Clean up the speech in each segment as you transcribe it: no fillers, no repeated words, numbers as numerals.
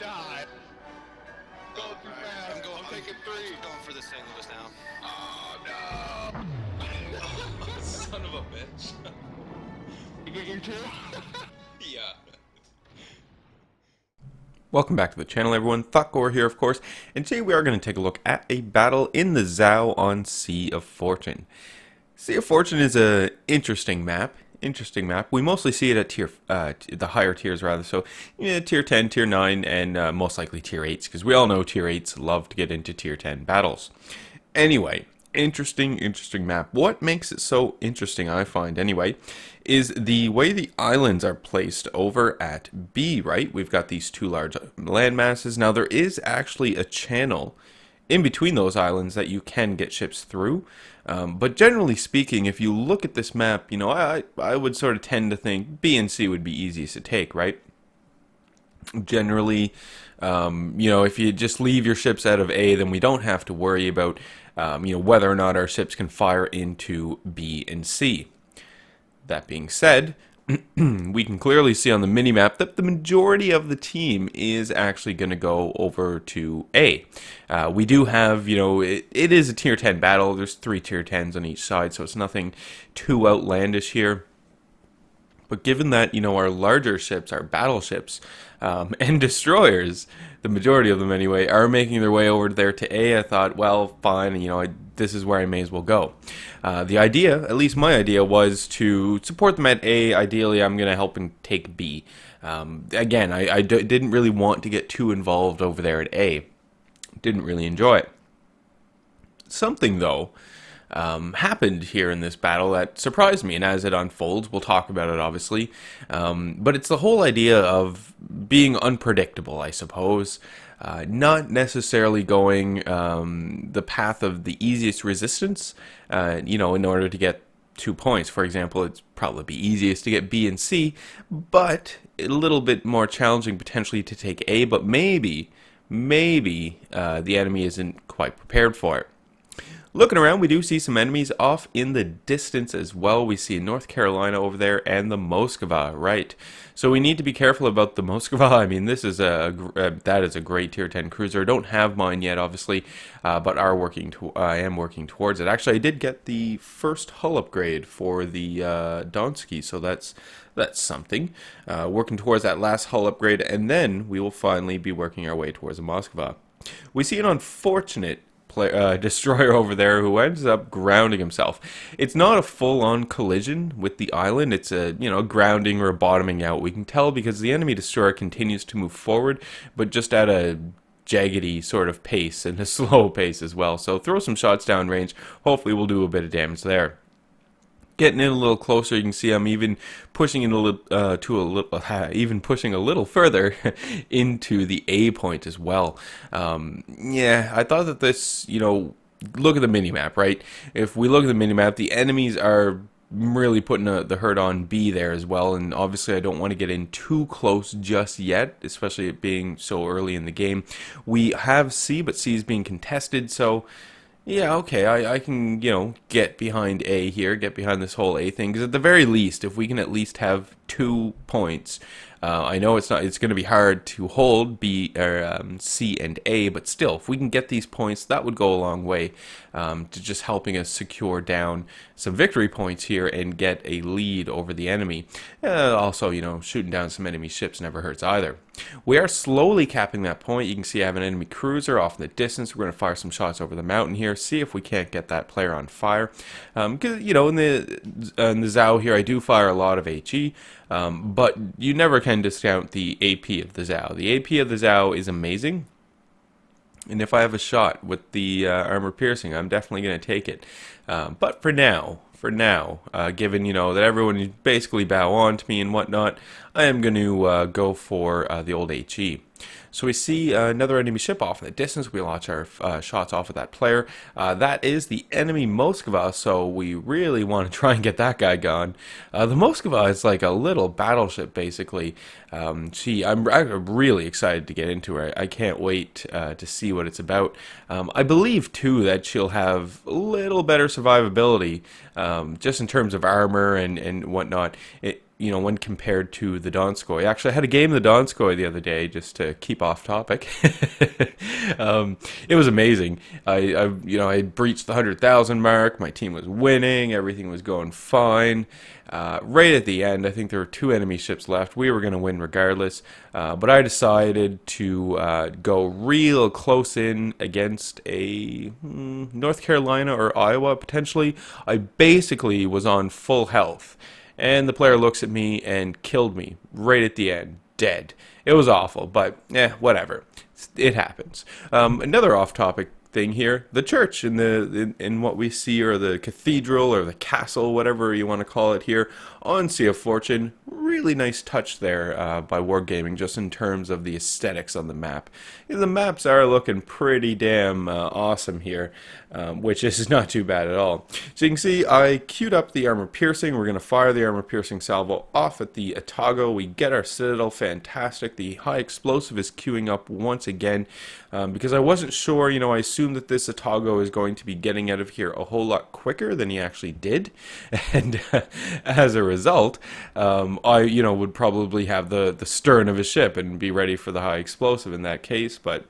God. Going too fast. I'm taking 3. I'm going for the St. Louis now. Oh, no. Son of a bitch. You get your 2? Yeah. Welcome back to the channel, everyone. Thotgor here, of course, and today we are going to take a look at a battle in the Zhao on Sea of Fortune. Sea of Fortune is a interesting map. We mostly see it at the higher tiers rather. So, tier 10, tier 9, and most likely tier 8s, because we all know tier 8s love to get into tier 10 battles. Anyway, interesting map. What makes it so interesting, I find anyway, is the way the islands are placed over at B, right? We've got these two large land masses. Now, there is actually a channel in between those islands that you can get ships through. But generally speaking, if you look at this map, I would sort of tend to think B and C would be easiest to take, right? Generally, if you just leave your ships out of A, then we don't have to worry about, whether or not our ships can fire into B and C. That being said, we can clearly see on the minimap that the majority of the team is actually going to go over to A. We do have, it is a tier 10 battle. There's 3 tier 10s on each side, so it's nothing too outlandish here. But given that, our larger ships, our battleships, and destroyers, the majority of them anyway, are making their way over there to A, I thought, well, fine, this is where I may as well go. The idea, at least my idea, was to support them at A. Ideally, I'm going to help them take B. Again, I didn't really want to get too involved over there at A. Didn't really enjoy it. Something, though, happened here in this battle that surprised me, and as it unfolds, we'll talk about it obviously, but it's the whole idea of being unpredictable, I suppose, not necessarily going the path of the easiest resistance, in order to get 2 points. For example, it's probably easiest to get B and C, but a little bit more challenging potentially to take A, but maybe the enemy isn't quite prepared for it. Looking around, we do see some enemies off in the distance as well. We see North Carolina over there and the Moskva, right? So we need to be careful about the Moskva. I mean, this is that is a great tier 10 cruiser. I don't have mine yet, obviously, but I am working towards it. Actually, I did get the first hull upgrade for the Donsky, so that's something. Working towards that last hull upgrade, and then we will finally be working our way towards the Moskva. We see an unfortunate destroyer over there who ends up grounding himself. It's not a full-on collision with the island. It's a grounding or a bottoming out. We can tell because the enemy destroyer continues to move forward, but just at a jaggedy sort of pace and a slow pace as well. So throw some shots downrange. Hopefully we'll do a bit of damage there. Getting in a little closer, you can see I'm even pushing in even pushing a little further into the A point as well. Yeah, I thought that this, look at the minimap, right? If we look at the minimap, the enemies are really putting the hurt on B there as well, and obviously I don't want to get in too close just yet, especially it being so early in the game. We have C, but C is being contested, so yeah, okay, I can, get behind A here, get behind this whole A thing, because at the very least, if we can at least have 2 points, I know it's going to be hard to hold B or C and A, but still, if we can get these points, that would go a long way to just helping us secure down some victory points here and get a lead over the enemy. Also, shooting down some enemy ships never hurts either. We are slowly capping that point. You can see I have an enemy cruiser off in the distance. We're going to fire some shots over the mountain here, see if we can't get that player on fire. Because, in the Zhao here, I do fire a lot of HE, but you never can discount the AP of the Zhao. The AP of the Zhao is amazing. And if I have a shot with the armor piercing, I'm definitely going to take it. But for now, given, that everyone basically bow on to me and whatnot, I am going to go for the old HE. So we see another enemy ship off in the distance. We launch our shots off of that player. That is the enemy Moskva, so we really want to try and get that guy gone. The Moskva is like a little battleship, basically. I'm really excited to get into her. I can't wait to see what it's about. I believe, too, that she'll have a little better survivability, just in terms of armor and whatnot. when compared to the Donskoy. Actually, I had a game of the Donskoy the other day, just to keep off topic. It was amazing. I breached the 100,000 mark. My team was winning. Everything was going fine. Right at the end, I think there were 2 enemy ships left. We were going to win regardless, but I decided to go real close in against a North Carolina or Iowa, potentially. I basically was on full health. And the player looks at me and killed me right at the end, dead. It was awful, but whatever. It happens. Another off-topic thing here: the church in what we see, or the cathedral or the castle, whatever you want to call it here on Sea of Fortune. Really nice touch there by Wargaming, just in terms of the aesthetics on the map. The maps are looking pretty damn awesome here, which is not too bad at all. So you can see I queued up the armor piercing. We're going to fire the armor piercing salvo off at the Thotgor. We get our citadel, fantastic. The high explosive is queuing up once again, because I wasn't sure. I assumed that this Thotgor is going to be getting out of here a whole lot quicker than he actually did, and as a result, I would probably have the stern of his ship and be ready for the high explosive in that case, but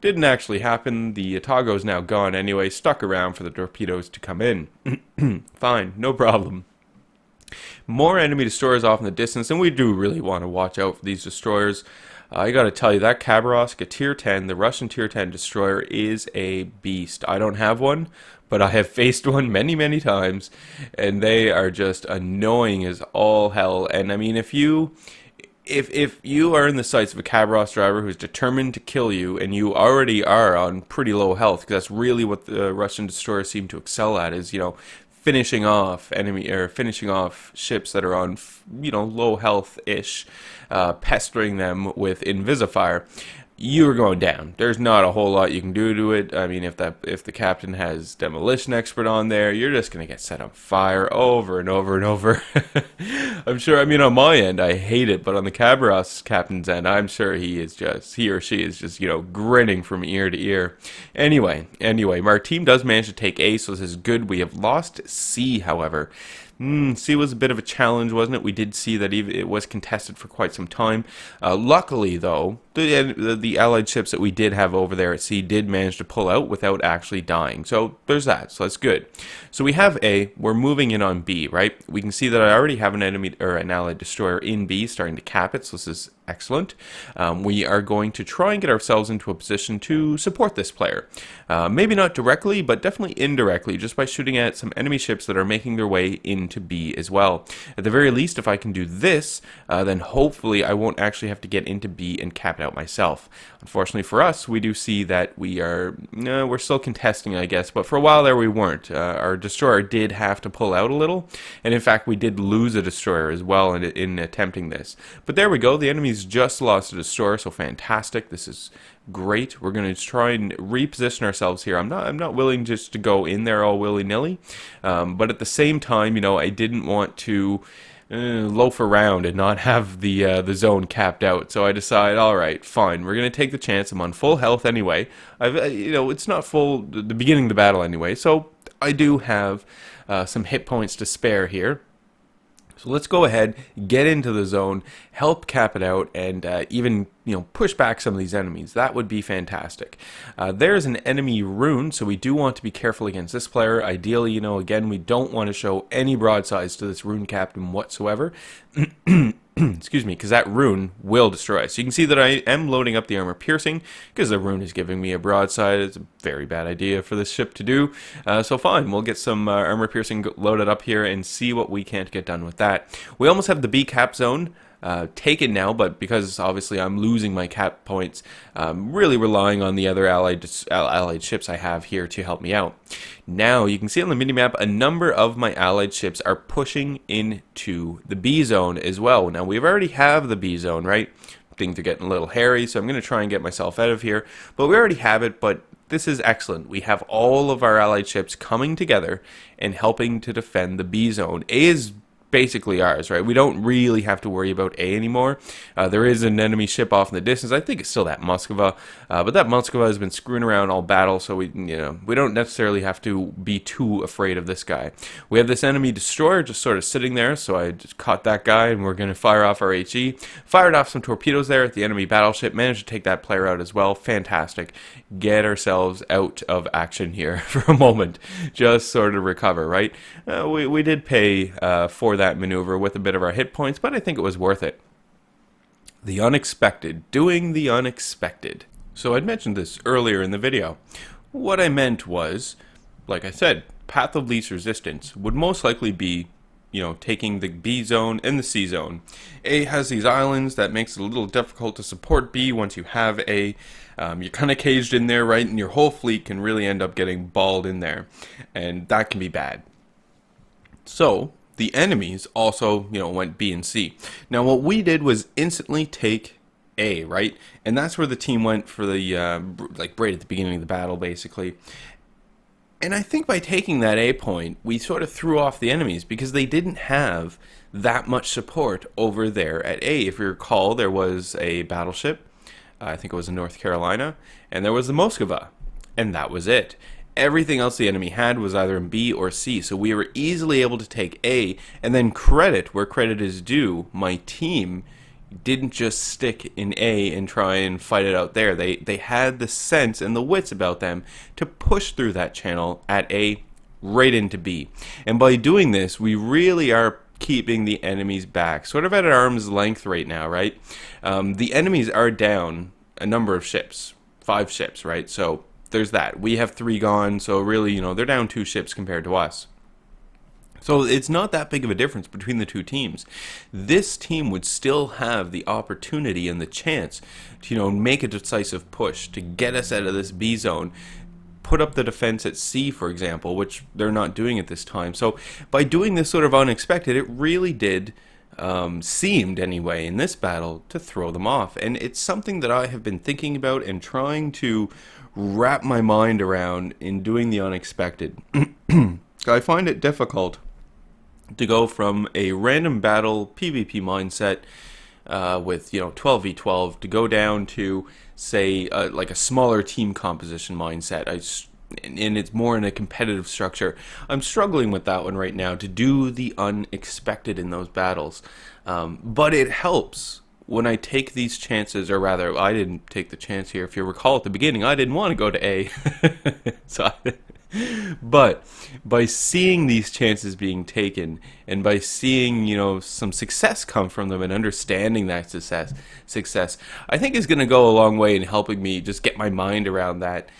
didn't actually happen. The Thotgor is now gone anyway, stuck around for the torpedoes to come in. Fine, no problem. More enemy destroyers off in the distance, and we do really want to watch out for these destroyers. I gotta tell you, that Khabarovsk, a tier 10, the Russian tier 10 destroyer, is a beast. I don't have one, but I have faced one many, many times, and they are just annoying as all hell. And I mean, if you are in the sights of a Khabarovsk driver who's determined to kill you, and you already are on pretty low health, because that's really what the Russian destroyers seem to excel at, is finishing off finishing off ships that are on low health ish, pestering them with Invisifire. You're going down. There's not a whole lot you can do to it. I mean, if the captain has Demolition Expert on there, you're just going to get set on fire over and over and over. I'm sure, on my end, I hate it, but on the Khabarovsk captain's end, I'm sure he or she is just, grinning from ear to ear. Anyway, our team does manage to take A, so this is good. We have lost C, however. C was a bit of a challenge, wasn't it? We did see that it was contested for quite some time. Luckily, though, the allied ships that we did have over there at sea did manage to pull out without actually dying. So there's that. So that's good. So we have A. We're moving in on B, right? We can see that I already have an enemy or an allied destroyer in B, starting to cap it. So this is excellent. We are going to try and get ourselves into a position to support this player. Maybe not directly, but definitely indirectly, just by shooting at some enemy ships that are making their way into B as well. At the very least, if I can do this, then hopefully I won't actually have to get into B and cap it out myself. Unfortunately for us, we do see that we're still contesting, I guess, but for a while there we weren't. Our destroyer did have to pull out a little, and in fact we did lose a destroyer as well in attempting this. But there we go, the enemy's just lost a destroyer, so fantastic. This is great. We're going to try and reposition ourselves here. I'm not willing just to go in there all willy-nilly, but at the same time, I didn't want to loaf around and not have the zone capped out. So I decide, all right, fine, we're going to take the chance. I'm on full health anyway. It's not full the beginning of the battle anyway, so I do have some hit points to spare here. So let's go ahead, get into the zone, help cap it out, and even push back some of these enemies. That would be fantastic. There's an enemy rune, so we do want to be careful against this player. Ideally, again, we don't want to show any broadsides to this rune captain whatsoever. Excuse me, because that rune will destroy us. So you can see that I am loading up the armor piercing because the rune is giving me a broadside. It's a very bad idea for this ship to do. So fine, we'll get some armor piercing loaded up here and see what we can't get done with that. We almost have the B cap zone taken now, but because obviously I'm losing my cap points, really relying on the other allied ships I have here to help me out. Now you can see on the minimap a number of my allied ships are pushing into the B zone as well. Now we already have the B zone, right? Things are getting a little hairy, so I'm going to try and get myself out of here, but we already have it. But this is excellent. We have all of our allied ships coming together and helping to defend the B zone. A is basically ours, right? We don't really have to worry about A anymore. There is an enemy ship off in the distance. I think it's still that Moskva, but that Moskva has been screwing around all battle, so we don't necessarily have to be too afraid of this guy. We have this enemy destroyer just sort of sitting there, so I just caught that guy, and we're going to fire off our HE. Fired off some torpedoes there at the enemy battleship, managed to take that player out as well. Fantastic. Get ourselves out of action here for a moment. Just sort of recover, right? We did pay for that maneuver with a bit of our hit points, but I think it was worth it. The unexpected. Doing the unexpected. So I'd mentioned this earlier in the video. What I meant was, like I said, path of least resistance would most likely be, taking the B zone and the C zone. A has these islands that makes it a little difficult to support B once you have A. You're kind of caged in there, right? And your whole fleet can really end up getting balled in there. And that can be bad. So the enemies also, went B and C. Now what we did was instantly take A, right? And that's where the team went for the, right at the beginning of the battle, basically. And I think by taking that A point, we sort of threw off the enemies because they didn't have that much support over there at A. If you recall, there was a battleship, I think it was in North Carolina, and there was the Moskva, and that was it. Everything else the enemy had was either in B or C, so we were easily able to take A, and then credit where credit is due. My team didn't just stick in A and try and fight it out there. They had the sense and the wits about them to push through that channel at A right into B. And by doing this, we really are keeping the enemies back, sort of at arm's length right now, right? The enemies are down a number of ships, 5 ships, right? So there's that. We have 3 gone, so really, they're down 2 ships compared to us. So it's not that big of a difference between the two teams. This team would still have the opportunity and the chance to, make a decisive push to get us out of this B zone, put up the defense at C, for example, which they're not doing at this time. So by doing this sort of unexpected, it really did, seemed anyway, in this battle, to throw them off. And it's something that I have been thinking about and trying to wrap my mind around in doing the unexpected. I find it difficult to go from a random battle PvP mindset with 12v12 to go down to, say, like a smaller team composition mindset. And it's more in a competitive structure. I'm struggling with that one right now, to do the unexpected in those battles. But it helps when I take these chances, or rather, I didn't take the chance here. If you recall at the beginning, I didn't want to go to A. But by seeing these chances being taken, and by seeing, some success come from them, and understanding that success, I think is going to go a long way in helping me just get my mind around that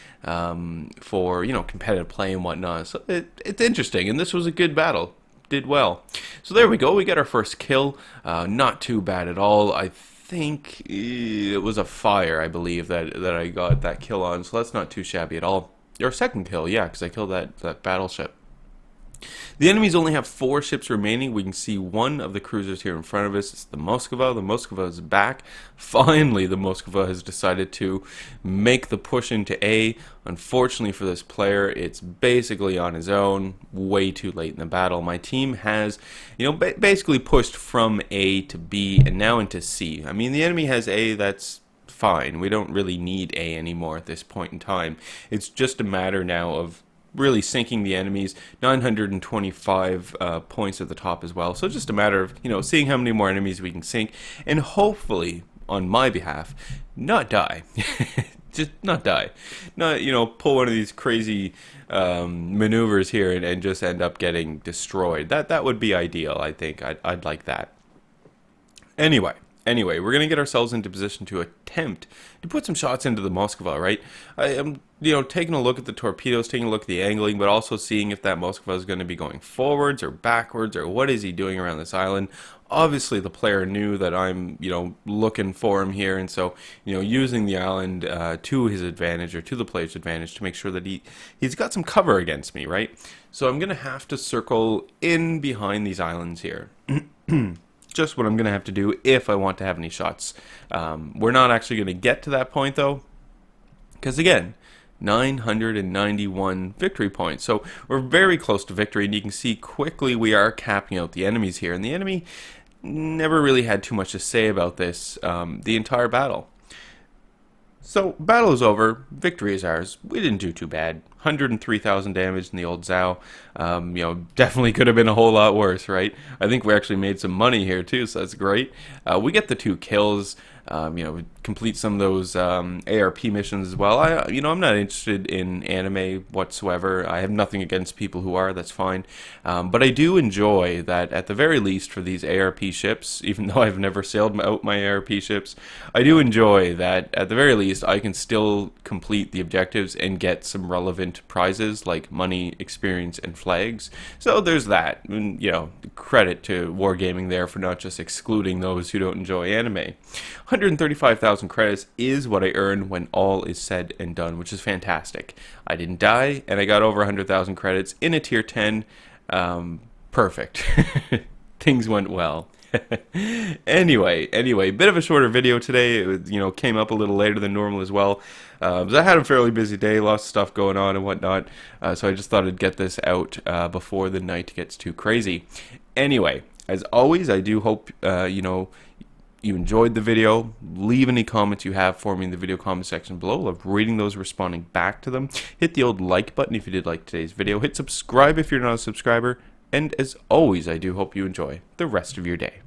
for, competitive play and whatnot. So it's interesting, and this was a good battle. Did well. So there we go. We got our first kill. Not too bad at all. I think it was a fire, I believe, that I got that kill on. So that's not too shabby at all. Or second kill, yeah, because I killed that battleship. The enemies only have 4 ships remaining. We can see one of the cruisers here in front of us. It's the Moskva. The Moskva is back. Finally, the Moskva has decided to make the push into A. Unfortunately for this player, it's basically on his own. Way too late in the battle. My team has, basically pushed from A to B and now into C. I mean, the enemy has A. That's fine. We don't really need A anymore at this point in time. It's just a matter now of really sinking the enemies. 925 points at the top as well. So just a matter of, seeing how many more enemies we can sink, and hopefully, on my behalf, not die. Just not die. Not, pull one of these crazy maneuvers here and just end up getting destroyed. That would be ideal, I think. I'd like that. Anyway, we're going to get ourselves into position to attempt to put some shots into the Moskva, right? I am, taking a look at the torpedoes, taking a look at the angling, but also seeing if that Moskva is going to be going forwards or backwards, or what is he doing around this island. Obviously, the player knew that I'm, looking for him here, and so, using the island to his advantage, or to the player's advantage, to make sure that he's got some cover against me, right? So I'm going to have to circle in behind these islands here. Just what I'm going to have to do if I want to have any shots. We're not actually going to get to that point, though, because again, 991 victory points. So we're very close to victory, and you can see quickly we are capping out the enemies here. And the enemy never really had too much to say about this the entire battle. So, battle is over. Victory is ours. We didn't do too bad. 103,000 damage in the old Zhao. Definitely could have been a whole lot worse, right? I think we actually made some money here too, so that's great. We get the 2 kills. Complete some of those ARP missions as well. I'm not interested in anime whatsoever. I have nothing against people who are. That's fine. But I do enjoy that at the very least for these ARP ships, even though I've never sailed out my ARP ships, I do enjoy that at the very least I can still complete the objectives and get some relevant prizes like money, experience, and flags. So there's that. And, credit to Wargaming there for not just excluding those who don't enjoy anime. 135,000 credits is what I earned when all is said and done, which is fantastic. I didn't die, and I got over 100,000 credits in a tier 10. Perfect. Things went well. Anyway, bit of a shorter video today. It came up a little later than normal as well. I had a fairly busy day, lots of stuff going on and whatnot. So I just thought I'd get this out before the night gets too crazy. Anyway, as always, I do hope you enjoyed the video. Leave any comments you have for me in the video comment section below. Love reading those, responding back to them. Hit the old like button if you did like today's video. Hit subscribe if you're not a subscriber. And as always, I do hope you enjoy the rest of your day.